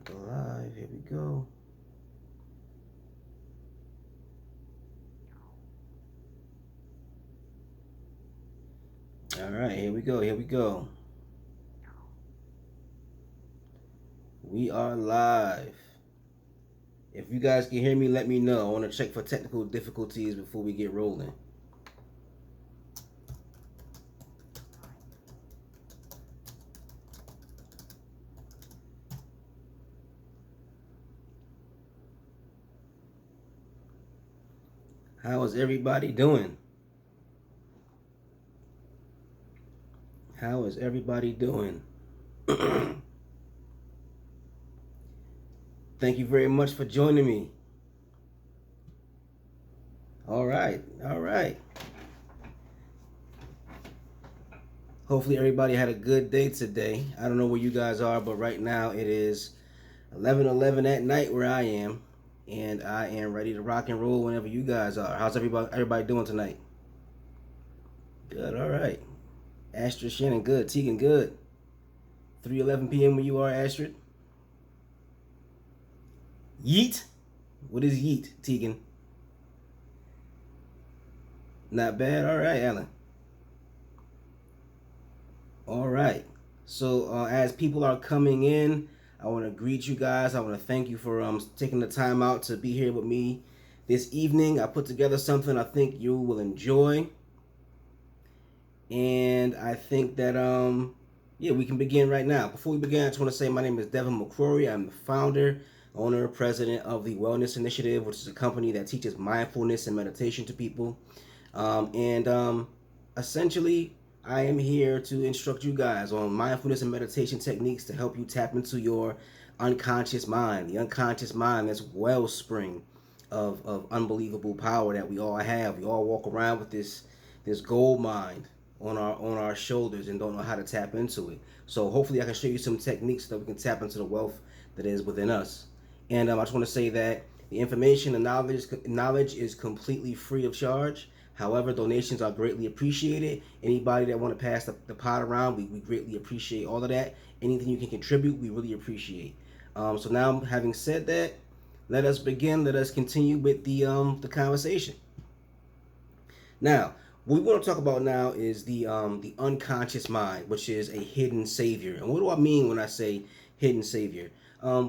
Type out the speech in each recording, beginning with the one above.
Go live. Here we go. All right, here we go. Here we go. We are live. If you guys can hear me, let me know. I want to check for technical difficulties before we get rolling. How is everybody doing? How is everybody doing? Thank you very much for joining me. All right, all right. Hopefully everybody had a good day today. I don't know where you guys are, but right now it is 11:11 at night where I am, and I am ready to rock and roll whenever you guys are. How's everybody doing tonight? Good, all right. Astrid Shannon, good. Tegan, good. 3:11 p.m. where you are, Astrid. Yeet. What is yeet, Tegan? Not bad. All right, Alan. All right. So as people are coming in, I want to greet you guys. I want to thank you for taking the time out to be here with me this evening. I put together something I think you will enjoy, and I think that yeah, we can begin right now. Before we begin, I just want to say my name is Devin McCrory. I'm the founder, owner, president of the Wellness Initiative, which is a company that teaches mindfulness and meditation to people. And essentially, I am here to instruct you guys on mindfulness and meditation techniques to help you tap into your unconscious mind, the unconscious mind that's wellspring of unbelievable power that we all have. We all walk around with this gold mine on our shoulders and don't know how to tap into it. So hopefully I can show you some techniques so that we can tap into the wealth that is within us. And I just want to say that the information and knowledge is completely free of charge. However, donations are greatly appreciated. Anybody that want to pass the pot around, we greatly appreciate all of that. Anything you can contribute, we really appreciate. So now, having said that, let us begin. Let us continue with the conversation. Now, what we want to talk about now is the unconscious mind, which is a hidden savior. And what do I mean when I say hidden savior?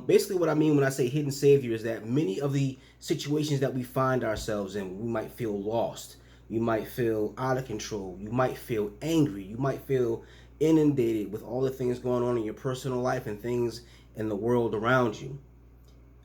Basically, what I mean when I say hidden savior is that many of the situations that we find ourselves in, we might feel lost, you might feel out of control, you might feel angry, you might feel inundated with all the things going on in your personal life and things in the world around you.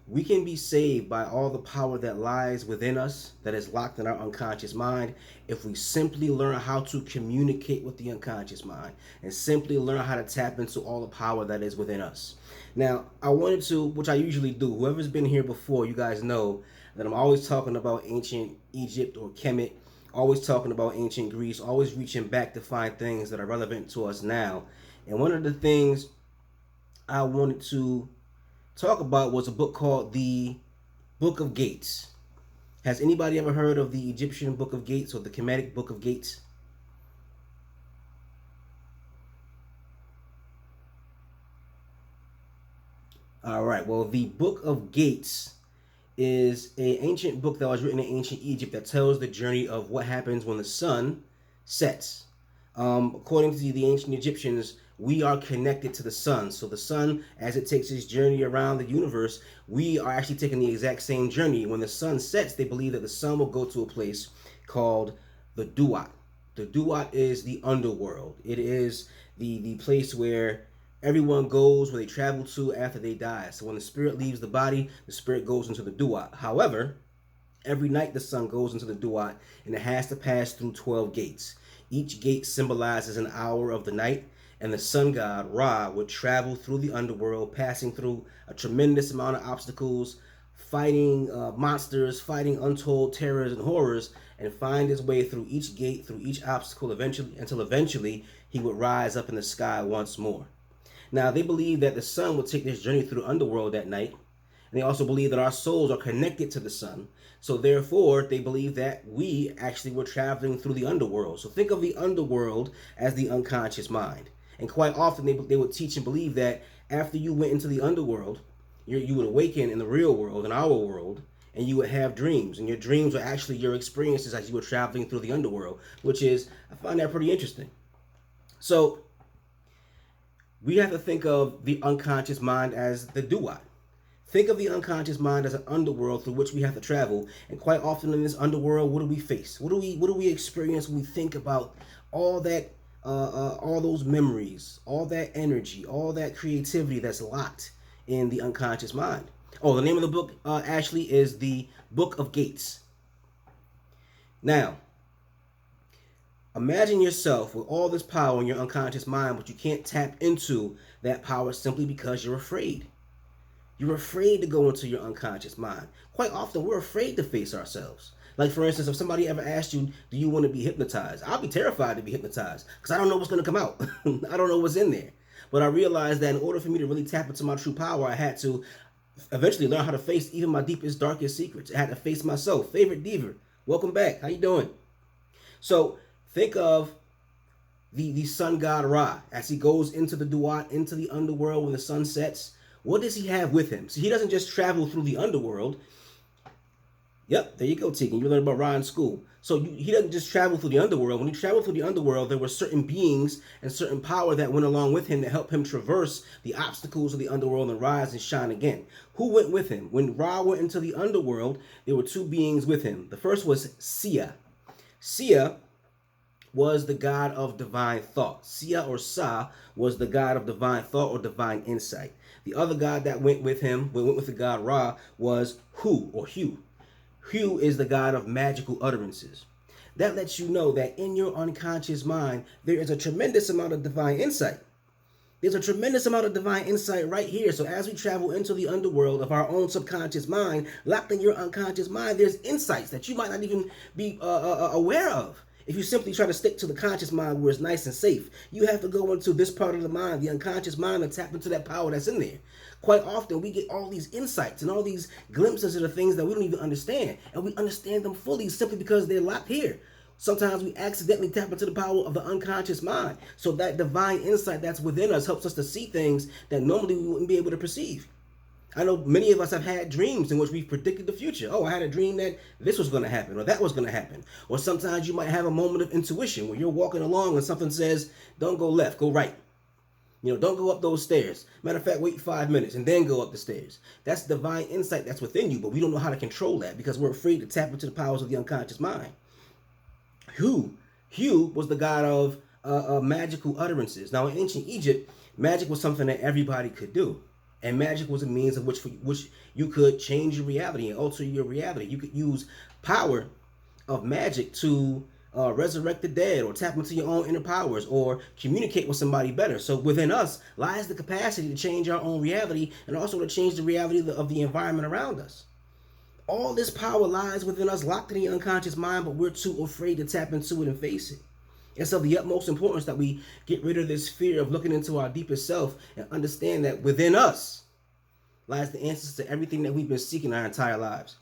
We can be saved by all the power that lies within us, that is locked in our unconscious mind, if we simply learn how to communicate with the unconscious mind and simply learn how to tap into all the power that is within us. Now, I wanted to, which I usually do, whoever's been here before, you guys know that I'm always talking about ancient Egypt or Kemet, always talking about ancient Greece, always reaching back to find things that are relevant to us now. And one of the things I wanted to talk about was a book called The Book of Gates. Has anybody ever heard of the Egyptian Book of Gates or the Kemetic Book of Gates? All right. Well, the Book of Gates is an ancient book that was written in ancient Egypt that tells the journey of what happens when the sun sets. According to the ancient Egyptians, we are connected to the sun. So the sun, as it takes its journey around the universe, we are actually taking the exact same journey. When the sun sets, they believe that the sun will go to a place called the Duat. The Duat is the underworld. It is the place where everyone goes, where they travel to after they die. So when the spirit leaves the body, the spirit goes into the Duat. However, every night the sun goes into the Duat and it has to pass through 12 gates. Each gate symbolizes an hour of the night, and the sun god Ra would travel through the underworld, passing through a tremendous amount of obstacles, fighting monsters, fighting untold terrors and horrors, and find his way through each gate, through each obstacle, eventually he would rise up in the sky once more. Now, they believe that the sun will take this journey through the underworld that night. And they also believe that our souls are connected to the sun. So therefore, they believe that we actually were traveling through the underworld. So think of the underworld as the unconscious mind. And quite often they would teach and believe that after you went into the underworld, you would awaken in the real world, in our world, and you would have dreams, and your dreams were actually your experiences as you were traveling through the underworld, which is, I find that pretty interesting. So we have to think of the unconscious mind as the duat. Think of the unconscious mind as an underworld through which we have to travel, and quite often in this underworld, what do we face? What do we experience when we think about all that, all those memories, all that energy, all that creativity that's locked in the unconscious mind? Oh, the name of the book, Ashley, is The Book of Gates. Now, imagine yourself with all this power in your unconscious mind, but you can't tap into that power simply because you're afraid. You're afraid to go into your unconscious mind. Quite often, we're afraid to face ourselves. Like, for instance, if somebody ever asked you, do you want to be hypnotized? I'll be terrified to be hypnotized because I don't know what's going to come out. I don't know what's in there. But I realized that in order for me to really tap into my true power, I had to eventually learn how to face even my deepest, darkest secrets. I had to face myself. Favorite diva, welcome back. How you doing? So think of the sun god Ra as he goes into the Duat, into the underworld when the sun sets. What does he have with him? So he doesn't just travel through the underworld. Yep, there you go, Tegan. You learned about Ra in school. So he doesn't just travel through the underworld. When he traveled through the underworld, there were certain beings and certain power that went along with him to help him traverse the obstacles of the underworld and rise and shine again. Who went with him? When Ra went into the underworld, there were two beings with him. The first was Sia. Sia was the god of divine thought. Sia or Sa was the god of divine thought or divine insight. The other god that went with him, went with the god Ra, was Hu or Hu. Hu is the god of magical utterances. That lets you know that in your unconscious mind, there is a tremendous amount of divine insight. There's a tremendous amount of divine insight right here. So as we travel into the underworld of our own subconscious mind, locked in your unconscious mind, there's insights that you might not even be aware of. If you simply try to stick to the conscious mind where it's nice and safe, you have to go into this part of the mind, the unconscious mind, and tap into that power that's in there. Quite often, we get all these insights and all these glimpses of the things that we don't even understand. And we understand them fully simply because they're locked here. Sometimes we accidentally tap into the power of the unconscious mind. So that divine insight that's within us helps us to see things that normally we wouldn't be able to perceive. I know many of us have had dreams in which we've predicted the future. Oh, I had a dream that this was going to happen or that was going to happen. Or sometimes you might have a moment of intuition where you're walking along and something says, don't go left, go right. You know, don't go up those stairs. Matter of fact, wait 5 minutes and then go up the stairs. That's divine insight that's within you, but we don't know how to control that because we're afraid to tap into the powers of the unconscious mind. Hu was the god of magical utterances. Now, in ancient Egypt, magic was something that everybody could do. And magic was a means of which you could change your reality and alter your reality. You could use power of magic to resurrect the dead or tap into your own inner powers or communicate with somebody better. So within us lies the capacity to change our own reality and also to change the reality of the environment around us. All this power lies within us, locked in the unconscious mind, but we're too afraid to tap into it and face it. It's of the utmost importance that we get rid of this fear of looking into our deepest self and understand that within us lies the answers to everything that we've been seeking our entire lives.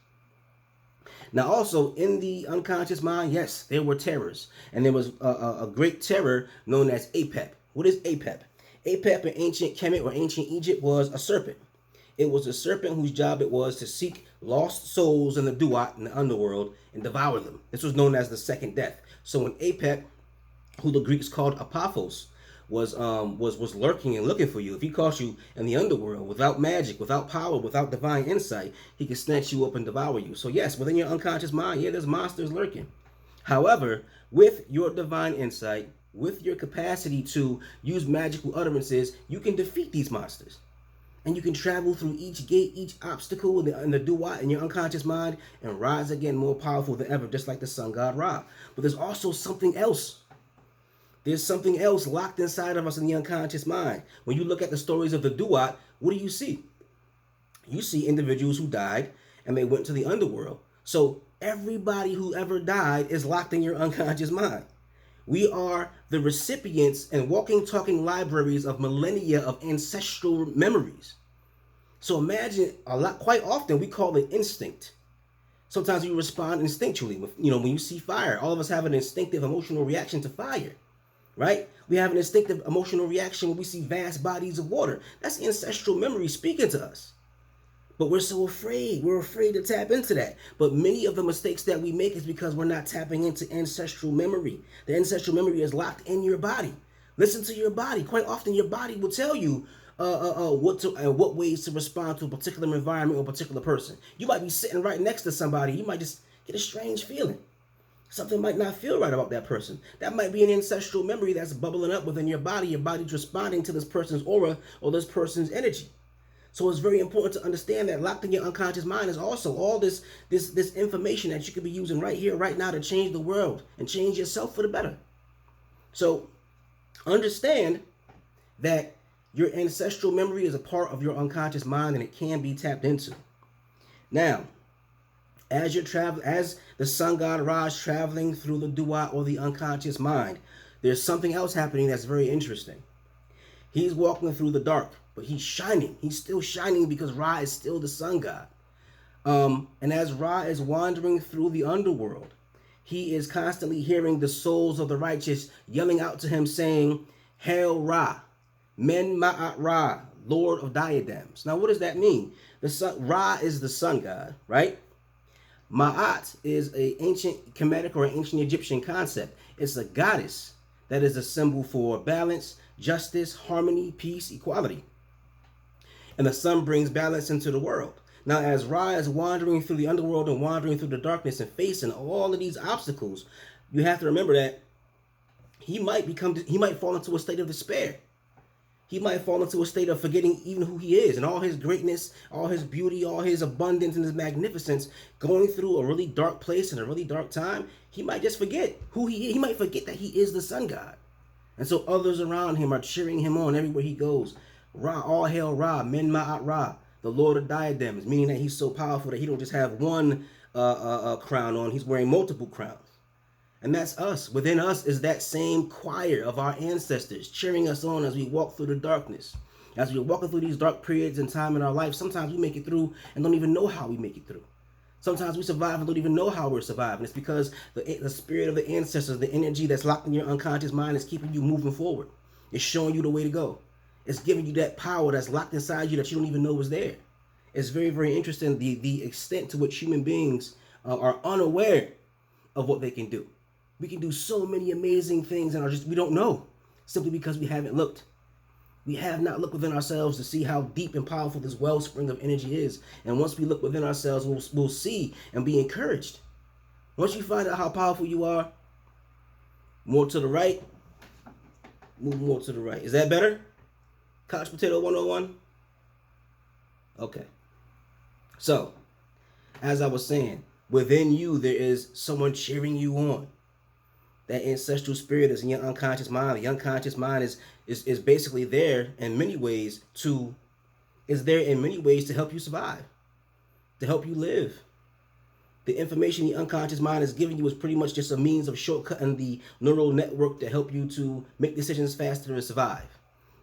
Now, also in the unconscious mind, yes, there were terrors, and there was a great terror known as Apep. What is Apep? Apep in ancient Kemet or ancient Egypt was a serpent. It was a serpent whose job it was to seek lost souls in the Duat, in the underworld, and devour them. This was known as the second death. So when Apep, who the Greeks called Apophos, was lurking and looking for you, if he caught you in the underworld without magic, without power, without divine insight, he could snatch you up and devour you. So yes, within your unconscious mind, yeah, there's monsters lurking. However, with your divine insight, with your capacity to use magical utterances, you can defeat these monsters. And you can travel through each gate, each obstacle in the Duat in your unconscious mind and rise again more powerful than ever, just like the sun god Ra. But there's also something else. There's something else locked inside of us in the unconscious mind. When you look at the stories of the Duat, what do you see? You see individuals who died and they went to the underworld. So everybody who ever died is locked in your unconscious mind. We are the recipients and walking, talking libraries of millennia of ancestral memories. So imagine quite often we call it instinct. Sometimes we respond instinctually. When you see fire, all of us have an instinctive emotional reaction to fire, right? We have an instinctive emotional reaction when we see vast bodies of water. That's ancestral memory speaking to us. But we're so afraid. We're afraid to tap into that. But many of the mistakes that we make is because we're not tapping into ancestral memory. The ancestral memory is locked in your body. Listen to your body. Quite often, your body will tell you what ways to respond to a particular environment or a particular person. You might be sitting right next to somebody. You might just get a strange feeling. Something might not feel right about that person. That might be an ancestral memory that's bubbling up within your body. Your body's responding to this person's aura or this person's energy. So it's very important to understand that locked in your unconscious mind is also all this information that you could be using right here, right now to change the world and change yourself for the better. So understand that your ancestral memory is a part of your unconscious mind and it can be tapped into. Now, as the sun god Ra is traveling through the Dua or the unconscious mind, there's something else happening that's very interesting. He's walking through the dark, but he's shining. He's still shining because Ra is still the sun god. And as Ra is wandering through the underworld, he is constantly hearing the souls of the righteous yelling out to him saying, Hail Ra, Men Ma'at Ra, Lord of Diadems. Now, what does that mean? Ra is the sun god, right? Ma'at is an ancient Kemetic or an ancient Egyptian concept. It's a goddess that is a symbol for balance, justice, harmony, peace, equality. And the sun brings balance into the world. Now, as Ra is wandering through the underworld and wandering through the darkness and facing all of these obstacles, you have to remember that he might fall into a state of despair. He might fall into a state of forgetting even who he is and all his greatness, all his beauty, all his abundance and his magnificence. Going through a really dark place and a really dark time, he might just forget who he is. He might forget that he is the sun god. And so others around him are cheering him on everywhere he goes. Ra, all hail Ra, Men Ma'at Ra, the Lord of Diadems, meaning that he's so powerful that he don't just have one crown on, he's wearing multiple crowns. And that's us. Within us is that same choir of our ancestors cheering us on as we walk through the darkness. As we're walking through these dark periods in time in our life, sometimes we make it through and don't even know how we make it through. Sometimes we survive and don't even know how we're surviving. It's because the spirit of the ancestors, the energy that's locked in your unconscious mind is keeping you moving forward. It's showing you the way to go. It's giving you that power that's locked inside you that you don't even know was there. It's very, very interesting the extent to which human beings are unaware of what they can do. We can do so many amazing things and we don't know simply because we haven't looked. We have not looked within ourselves to see how deep and powerful this wellspring of energy is. And once we look within ourselves, we'll see and be encouraged. Once you find out how powerful you are, more to the right, move more to the right. Is that better? Couch Potato 101? Okay. So, as I was saying, within you there is someone cheering you on. That ancestral spirit is in your unconscious mind. The unconscious mind is basically there in many ways to help you survive, to help you live. The information the unconscious mind is giving you is pretty much just a means of shortcutting the neural network to help you to make decisions faster and survive.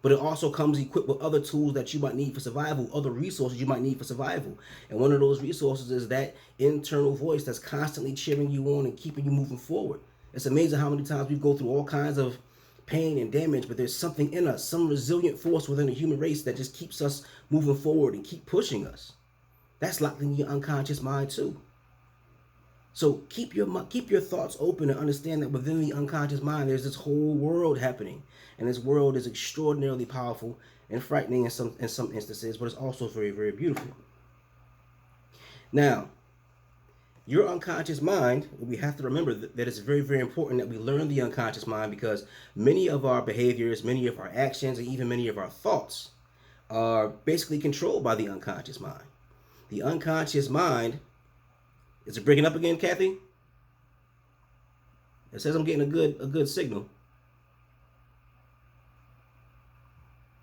But it also comes equipped with other tools that you might need for survival, other resources you might need for survival. And one of those resources is that internal voice that's constantly cheering you on and keeping you moving forward. It's amazing how many times we go through all kinds of pain and damage, but there's something in us, some resilient force within the human race that just keeps us moving forward and keep pushing us. That's locked in your unconscious mind too. So keep your thoughts open and understand that within the unconscious mind, there's this whole world happening. And this world is extraordinarily powerful and frightening in some instances, but it's also very, very beautiful. Now, your unconscious mind, we have to remember that it's very, very important that we learn the unconscious mind because many of our behaviors, many of our actions, and even many of our thoughts are basically controlled by the unconscious mind. The unconscious mind, is it breaking up again, Kathy? It says I'm getting a good signal.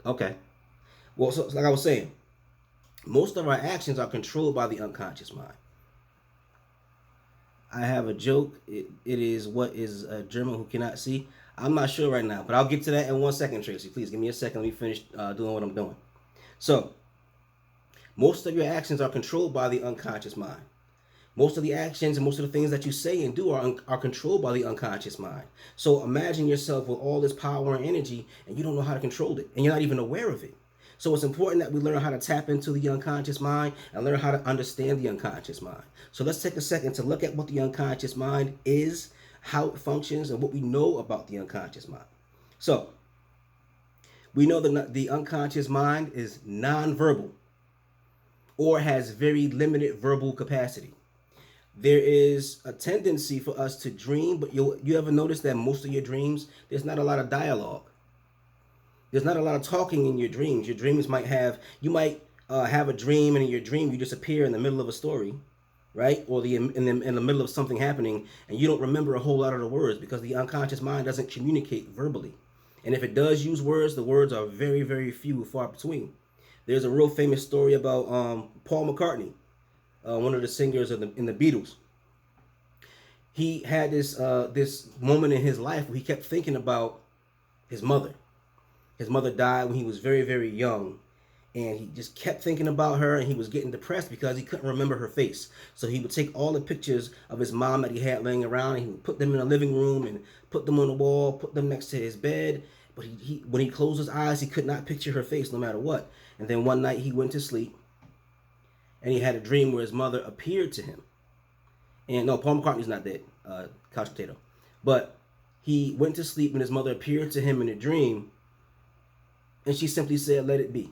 Okay. Well, so like I was saying, most of our actions are controlled by the unconscious mind. I have a joke. It is what is a German who cannot see. I'm not sure right now, but I'll get to that in 1 second, Tracy. Please give me a second. Let me finish doing what I'm doing. So, most of your actions are controlled by the unconscious mind. Most of the actions and most of the things that you say and do are controlled by the unconscious mind. So imagine yourself with all this power and energy and you don't know how to control it and you're not even aware of it. So it's important that we learn how to tap into the unconscious mind and learn how to understand the unconscious mind. So let's take a second to look at what the unconscious mind is, how it functions, and what we know about the unconscious mind. So we know that the unconscious mind is nonverbal or has very limited verbal capacity. There is a tendency for us to dream, but you ever notice that most of your dreams, there's not a lot of dialogue. There's not a lot of talking in your dreams. Your dreams might have, you might have a dream, and in your dream you just appear in the middle of a story, right? Or in the middle of something happening, and you don't remember a whole lot of the words because the unconscious mind doesn't communicate verbally. And if it does use words, the words are very, very few, far between. There's a real famous story about Paul McCartney, one of the singers in the Beatles. He had this moment in his life where he kept thinking about his mother. His mother died when he was very, very young, and he just kept thinking about her, and he was getting depressed because he couldn't remember her face. So he would take all the pictures of his mom that he had laying around, and he would put them in the living room and put them on the wall, put them next to his bed. But when he closed his eyes, he could not picture her face no matter what. And then one night he went to sleep, and he had a dream where his mother appeared to him. And no, Paul McCartney's not dead, couch potato. But he went to sleep, and his mother appeared to him in a dream, and she simply said, "Let it be."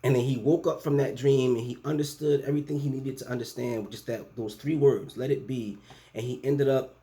And then he woke up from that dream, and he understood everything he needed to understand with just those 3 words, "Let it be." And he ended up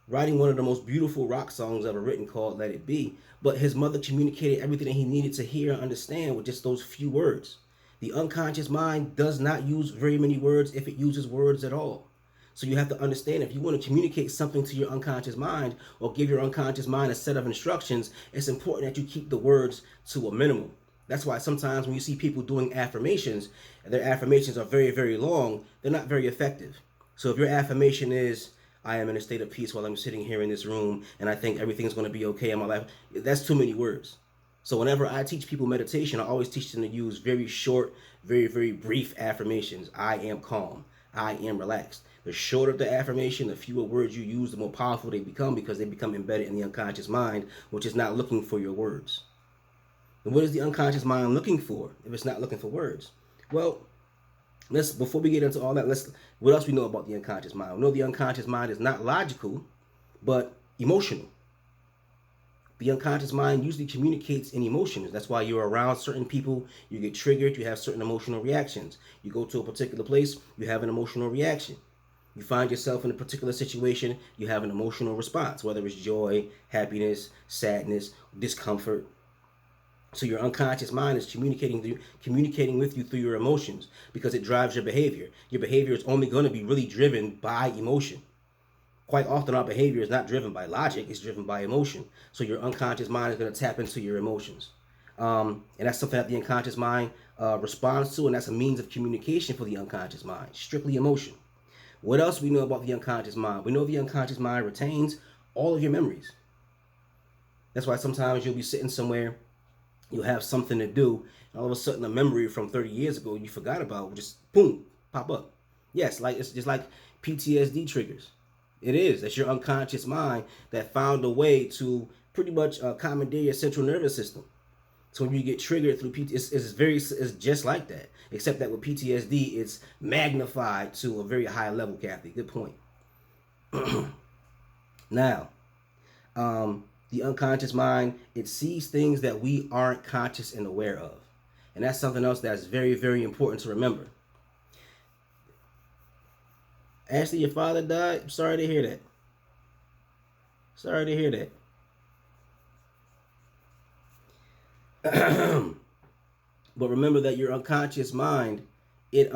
writing one of the most beautiful rock songs ever written called "Let It Be." But his mother communicated everything that he needed to hear and understand with just those few words. The unconscious mind does not use very many words, if it uses words at all. So you have to understand, if you want to communicate something to your unconscious mind or give your unconscious mind a set of instructions, it's important that you keep the words to a minimum. That's why sometimes when you see people doing affirmations, their affirmations are very, very long, they're not very effective. So if your affirmation is, "I am in a state of peace while I'm sitting here in this room, and I think everything's going to be okay in my life," that's too many words. So whenever I teach people meditation, I always teach them to use very short, very, very brief affirmations. "I am calm. I am relaxed." The shorter the affirmation, the fewer words you use, the more powerful they become, because they become embedded in the unconscious mind, which is not looking for your words. And what is the unconscious mind looking for if it's not looking for words? Well, before we get into all that, what else we know about the unconscious mind? We know the unconscious mind is not logical, but emotional. The unconscious mind usually communicates in emotions. That's why you're around certain people, you get triggered, you have certain emotional reactions. You go to a particular place, you have an emotional reaction. You find yourself in a particular situation, you have an emotional response, whether it's joy, happiness, sadness, discomfort. So your unconscious mind is communicating with you through your emotions, because it drives your behavior. Your behavior is only going to be really driven by emotion. Quite often our behavior is not driven by logic, it's driven by emotion. So your unconscious mind is going to tap into your emotions. And that's something that the unconscious mind responds to, and that's a means of communication for the unconscious mind, strictly emotion. What else we know about the unconscious mind? We know the unconscious mind retains all of your memories. That's why sometimes you'll be sitting somewhere, you'll have something to do, and all of a sudden a memory from 30 years ago you forgot about will just boom, pop up. Yes, it's just like PTSD triggers. It is. That's your unconscious mind that found a way to pretty much commandeer your central nervous system. So when you get triggered through PTSD, it's just like that. Except that with PTSD, it's magnified to a very high level, Kathy. Good point. Now, the unconscious mind, it sees things that we aren't conscious and aware of. And that's something else that's very, very important to remember. Ashley, your father died? I'm sorry to hear that. Sorry to hear that. But remember that your unconscious mind, it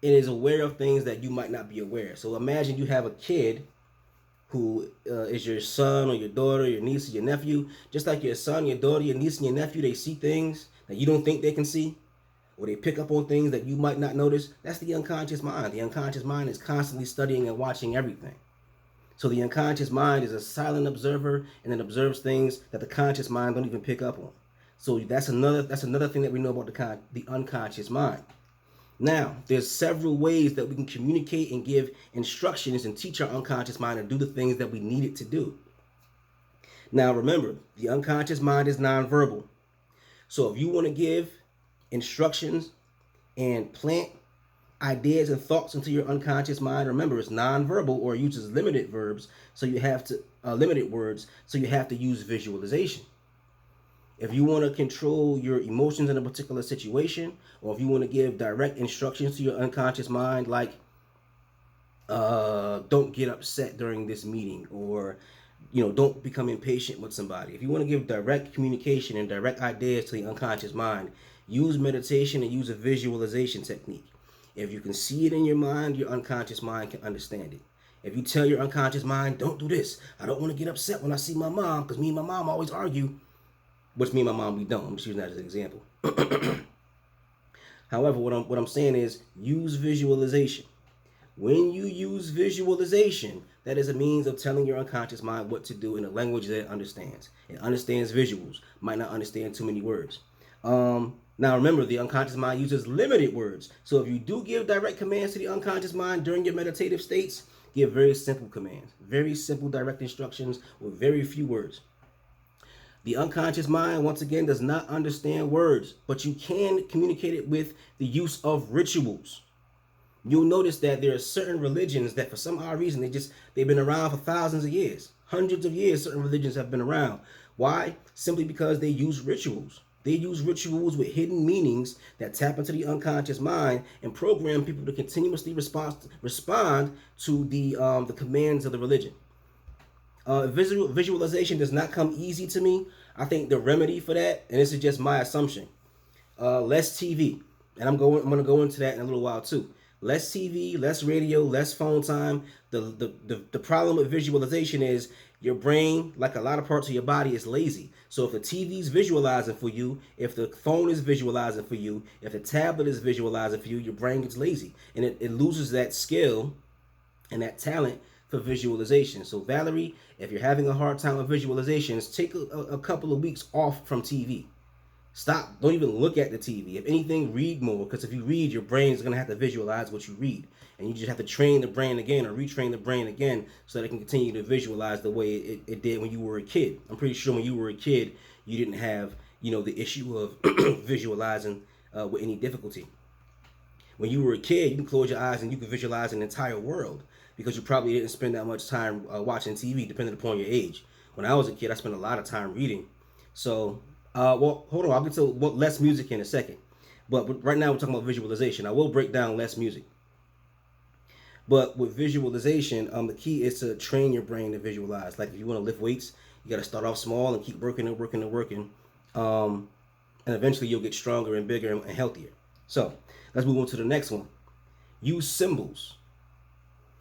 is aware of things that you might not be aware. So imagine you have a kid who is your son or your daughter, your niece or your nephew. Just like your son, your daughter, your niece and your nephew, they see things that you don't think they can see, or they pick up on things that you might not notice. That's the unconscious mind. The unconscious mind is constantly studying and watching everything. So the unconscious mind is a silent observer, and it observes things that the conscious mind don't even pick up on. So that's another thing that we know about the unconscious mind. Now, there's several ways that we can communicate and give instructions and teach our unconscious mind to do the things that we need it to do. Now remember, the unconscious mind is nonverbal. So if you want to give instructions and plant ideas and thoughts into your unconscious mind, remember it's nonverbal or uses limited verbs, so you have to limited words, so you have to use visualization. If you want to control your emotions in a particular situation, or if you want to give direct instructions to your unconscious mind, like don't get upset during this meeting, or don't become impatient with somebody. If you want to give direct communication and direct ideas to the unconscious mind, use meditation and use a visualization technique. If you can see it in your mind, your unconscious mind can understand it. If you tell your unconscious mind, don't do this, I don't want to get upset when I see my mom because me and my mom always argue, which me and my mom, we don't. I'm just using that as an example. However, what I'm saying is use visualization. When you use visualization, that is a means of telling your unconscious mind what to do in a language that it understands. It understands visuals, might not understand too many words. Now remember, the unconscious mind uses limited words. So if you do give direct commands to the unconscious mind during your meditative states, give very simple commands, very simple direct instructions with very few words. The unconscious mind, once again, does not understand words, but you can communicate it with the use of rituals. You'll notice that there are certain religions that for some odd reason they've been around for thousands of years, hundreds of years. Certain religions have been around. Why? Simply because they use rituals. They use rituals with hidden meanings that tap into the unconscious mind and program people to continuously respond to the commands of the religion. Visualization does not come easy to me. I think the remedy for that, and this is just my assumption, less TV, and I'm going to go into that in a little while too. Less TV, less radio, less phone time. The problem with visualization is your brain, like a lot of parts of your body, is lazy. So if the TV's visualizing for you, if the phone is visualizing for you, if the tablet is visualizing for you, your brain gets lazy and it loses that skill and that talent for visualization. So Valerie, if you're having a hard time with visualizations, take a couple of weeks off from TV. Stop. Don't even look at the TV. If anything, read more, because if you read, your brain is going to have to visualize what you read. And you just have to train the brain again or retrain the brain again so that it can continue to visualize the way it did when you were a kid. I'm pretty sure when you were a kid, you didn't have, the issue of visualizing with any difficulty. When you were a kid, you can close your eyes and you can visualize an entire world because you probably didn't spend that much time watching TV, depending upon your age. When I was a kid, I spent a lot of time reading. So, well, hold on. I'll get to less music in a second. But right now we're talking about visualization. I will break down less music. But with visualization, the key is to train your brain to visualize. Like if you want to lift weights, you got to start off small and keep working and working and working. And eventually you'll get stronger and bigger and healthier. So let's move on to the next one. Use symbols.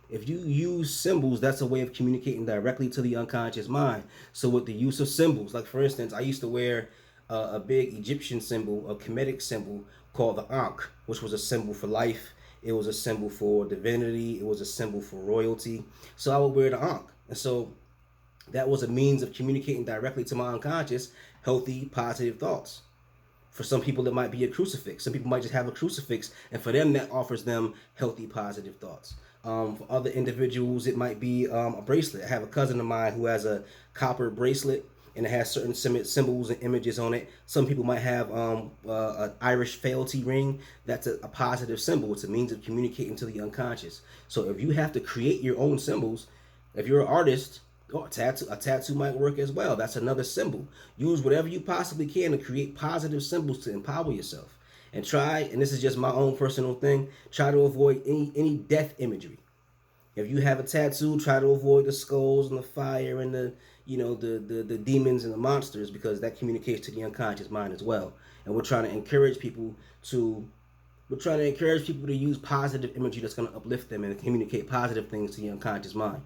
If you use symbols, that's a way of communicating directly to the unconscious mind. So with the use of symbols, like for instance, I used to wear a big Egyptian symbol, a Kemetic symbol called the Ankh, which was a symbol for life. It was a symbol for divinity. It was a symbol for royalty. So I would wear the Ankh. And so that was a means of communicating directly to my unconscious healthy, positive thoughts. For some people, it might be a crucifix. Some people might just have a crucifix, and for them, that offers them healthy, positive thoughts. For other individuals, it might be a bracelet. I have a cousin of mine who has a copper bracelet, and it has certain symbols and images on it. Some people might have an Irish fealty ring. That's a positive symbol. It's a means of communicating to the unconscious. So if you have to create your own symbols, if you're an artist, a tattoo might work as well. That's another symbol. Use whatever you possibly can to create positive symbols to empower yourself. And try, and this is just my own personal thing, try to avoid any death imagery. If you have a tattoo, try to avoid the skulls and the fire and the demons and the monsters, because that communicates to the unconscious mind as well. And we're trying to encourage people to use positive imagery that's going to uplift them and communicate positive things to the unconscious mind.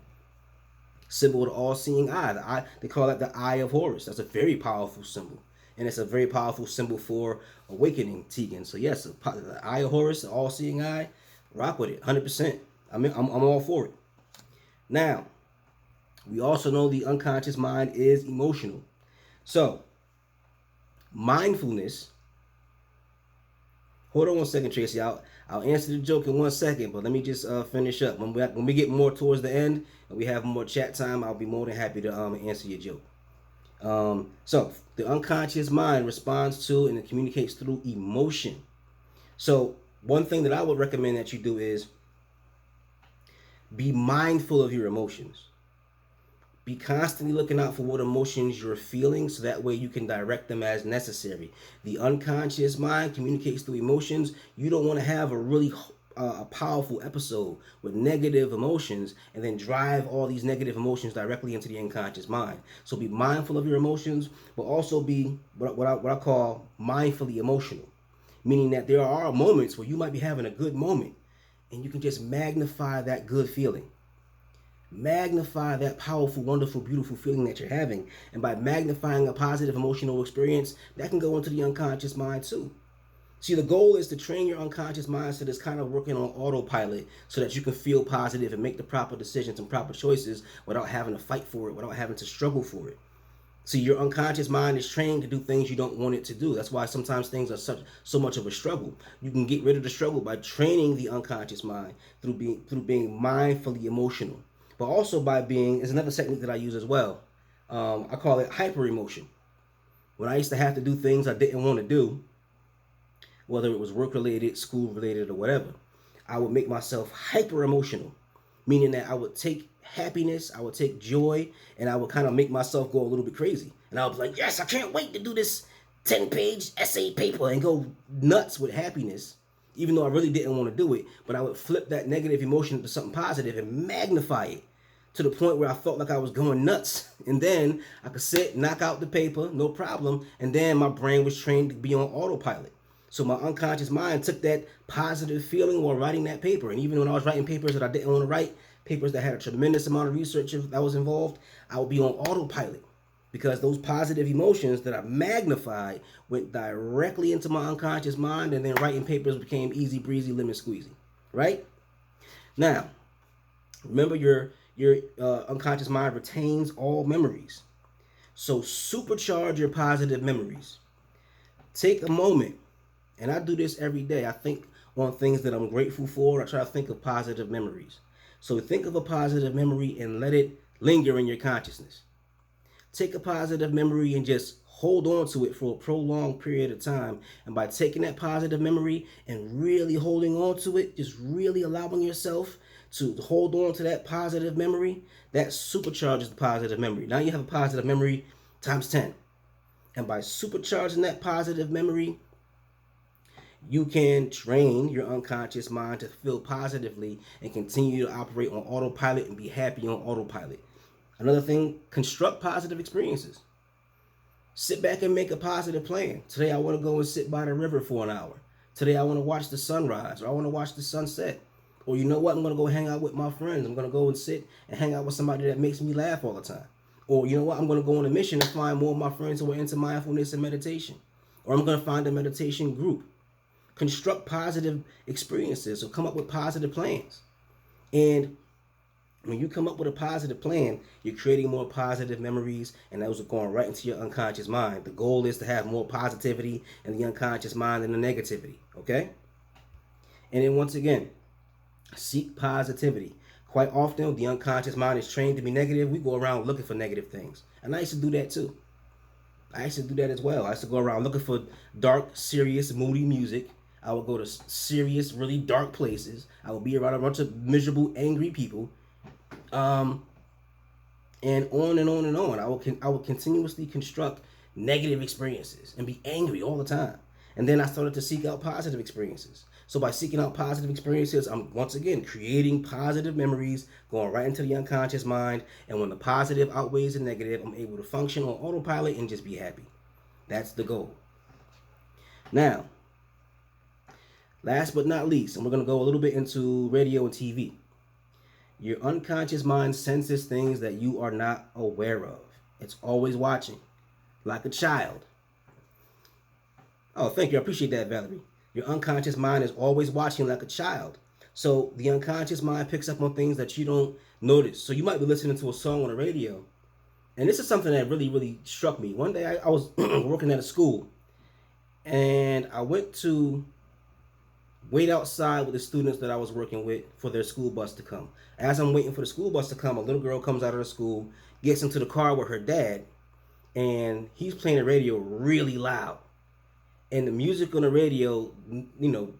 Symbol of the all-seeing eye. They call that the Eye of Horus. That's a very powerful symbol. And it's a very powerful symbol for awakening, Tegan. So yes, the Eye of Horus, the all-seeing eye, rock with it, 100%. I'm all for it. Now, we also know the unconscious mind is emotional. So, mindfulness. Hold on one second, Tracy. I'll answer the joke in 1 second, but let me just finish up. When we get more towards the end and we have more chat time, I'll be more than happy to answer your joke. So the unconscious mind responds to and it communicates through emotion. So one thing that I would recommend that you do is be mindful of your emotions. Be constantly looking out for what emotions you're feeling so that way you can direct them as necessary. The unconscious mind communicates through emotions. You don't want to have a really a powerful episode with negative emotions and then drive all these negative emotions directly into the unconscious mind. So be mindful of your emotions, but also be what I call mindfully emotional, meaning that there are moments where you might be having a good moment and you can just magnify that good feeling. Magnify that powerful, wonderful, beautiful feeling that you're having. And by magnifying a positive emotional experience, that can go into the unconscious mind too. See, the goal is to train your unconscious mind so that it's kind of working on autopilot so that you can feel positive and make the proper decisions and proper choices without having to fight for it, without having to struggle for it. See, your unconscious mind is trained to do things you don't want it to do. That's why sometimes things are so much of a struggle. You can get rid of the struggle by training the unconscious mind through being mindfully emotional, but also by being is another technique that I use as well. I call it hyper emotion. When I used to have to do things I didn't want to do, whether it was work related, school related, or whatever, I would make myself hyper emotional, meaning that I would take happiness, I would take joy, and I would kind of make myself go a little bit crazy. And I was like, yes, I can't wait to do this 10-page essay paper and go nuts with happiness, even though I really didn't want to do it. But I would flip that negative emotion into something positive and magnify it to the point where I felt like I was going nuts. And then I could sit, knock out the paper, no problem. And then my brain was trained to be on autopilot. So my unconscious mind took that positive feeling while writing that paper. And even when I was writing papers that I didn't want to write, papers that had a tremendous amount of research that was involved, I would be on autopilot because those positive emotions that I magnified went directly into my unconscious mind, and then writing papers became easy breezy, lemon squeezy. Right? Now, remember your unconscious mind retains all memories. So supercharge your positive memories. Take a moment, and I do this every day. I think on things that I'm grateful for. I try to think of positive memories. So think of a positive memory and let it linger in your consciousness. Take a positive memory and just hold on to it for a prolonged period of time. And by taking that positive memory and really holding on to it, just really allowing yourself to hold on to that positive memory, that supercharges the positive memory. Now you have a positive memory times 10. And by supercharging that positive memory, you can train your unconscious mind to feel positively and continue to operate on autopilot and be happy on autopilot. Another thing, construct positive experiences. Sit back and make a positive plan. Today I want to go and sit by the river for an hour. Today I want to watch the sunrise, or I want to watch the sunset. Or you know what, I'm going to go hang out with my friends. I'm going to go and sit and hang out with somebody that makes me laugh all the time. Or you know what, I'm going to go on a mission to find more of my friends who are into mindfulness and meditation. Or I'm going to find a meditation group. Construct positive experiences, so come up with positive plans. And when you come up with a positive plan, you're creating more positive memories, and those are going right into your unconscious mind. The goal is to have more positivity in the unconscious mind than the negativity, okay? And then once again, seek positivity. Quite often, the unconscious mind is trained to be negative. We go around looking for negative things. And I used to do that too. I used to do that as well. I used to go around looking for dark, serious, moody music. I would go to serious, really dark places. I would be around a bunch of miserable, angry people. And on and on and on. I would continuously construct negative experiences and be angry all the time. And then I started to seek out positive experiences. So by seeking out positive experiences, I'm once again creating positive memories, going right into the unconscious mind. And when the positive outweighs the negative, I'm able to function on autopilot and just be happy. That's the goal. Now, last but not least, and we're going to go a little bit into radio and TV. Your unconscious mind senses things that you are not aware of. It's always watching, like a child. Oh, thank you. I appreciate that, Valerie. Your unconscious mind is always watching like a child. So the unconscious mind picks up on things that you don't notice. So you might be listening to a song on the radio. And this is something that really, really struck me. One day I was working at a school, and I went to wait outside with the students that I was working with for their school bus to come. As I'm waiting for the school bus to come, a little girl comes out of the school, gets into the car with her dad, and he's playing the radio really loud, and the music on the radio,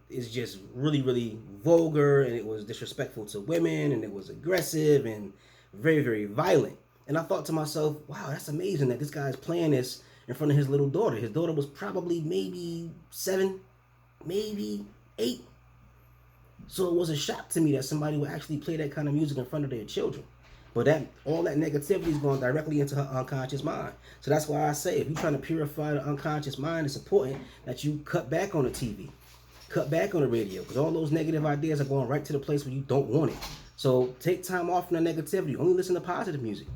is just really, really vulgar, and it was disrespectful to women, and it was aggressive and very, very violent. And I thought to myself, wow, that's amazing that this guy's playing this in front of his little daughter. His daughter was probably maybe 7, maybe 8. So it was a shock to me that somebody would actually play that kind of music in front of their children. But all that negativity is going directly into her unconscious mind. So that's why I say, if you're trying to purify the unconscious mind, it's important that you cut back on the TV, cut back on the radio, because all those negative ideas are going right to the place where you don't want it. So take time off from the negativity. Only listen to positive music.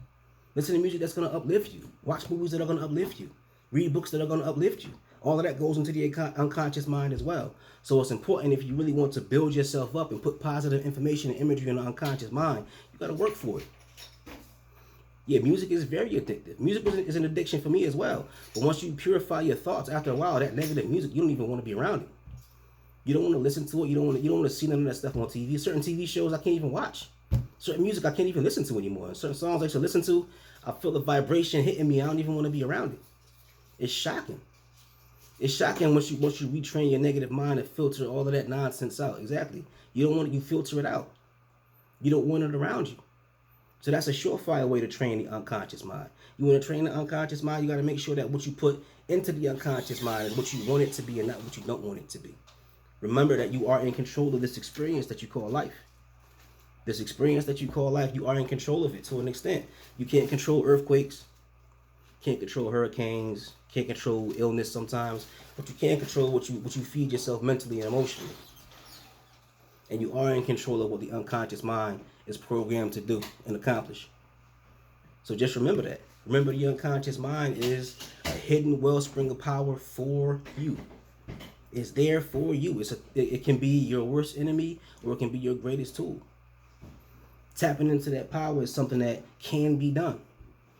Listen to music that's going to uplift you. Watch movies that are going to uplift you. Read books that are going to uplift you. All of that goes into the unconscious mind as well. So it's important, if you really want to build yourself up and put positive information and imagery in the unconscious mind, you got to work for it. Yeah, music is very addictive. Music is an addiction for me as well. But once you purify your thoughts, after a while, that negative music, you don't even want to be around it. You don't want to listen to it. You don't want to see none of that stuff on TV. Certain TV shows I can't even watch. Certain music I can't even listen to anymore. Certain songs I should listen to, I feel the vibration hitting me. I don't even want to be around it. It's shocking. It's shocking once you retrain your negative mind and filter all of that nonsense out. Exactly. You don't want it, you filter it out. You don't want it around you. So that's a surefire way to train the unconscious mind. You want to train the unconscious mind, you got to make sure that what you put into the unconscious mind is what you want it to be and not what you don't want it to be. Remember that you are in control of this experience that you call life. This experience that you call life, you are in control of it to an extent. You can't control earthquakes, can't control hurricanes, can't control illness sometimes, but you can control what you feed yourself mentally and emotionally. And you are in control of what the unconscious mind is programmed to do and accomplish. So just remember that. Remember, the unconscious mind is a hidden wellspring of power for you. It's there for you. It can be your worst enemy, or it can be your greatest tool. Tapping into that power is something that can be done.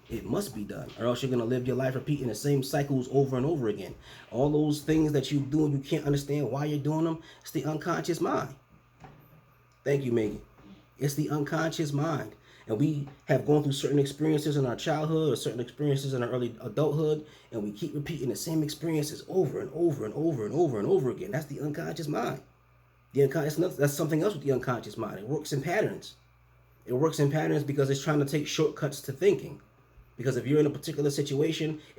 It must be done, or else you're going to live your life repeating the same cycles over and over again. All those things that you do and you can't understand why you're doing them, it's the unconscious mind. Thank you, Megan. It's the unconscious mind. And we have gone through certain experiences in our childhood or certain experiences in our early adulthood, and we keep repeating the same experiences over and over and over and over and over again. That's the unconscious mind. That's something else with the unconscious mind. It works in patterns. It works in patterns because it's trying to take shortcuts to thinking. Because if you're in a particular situation,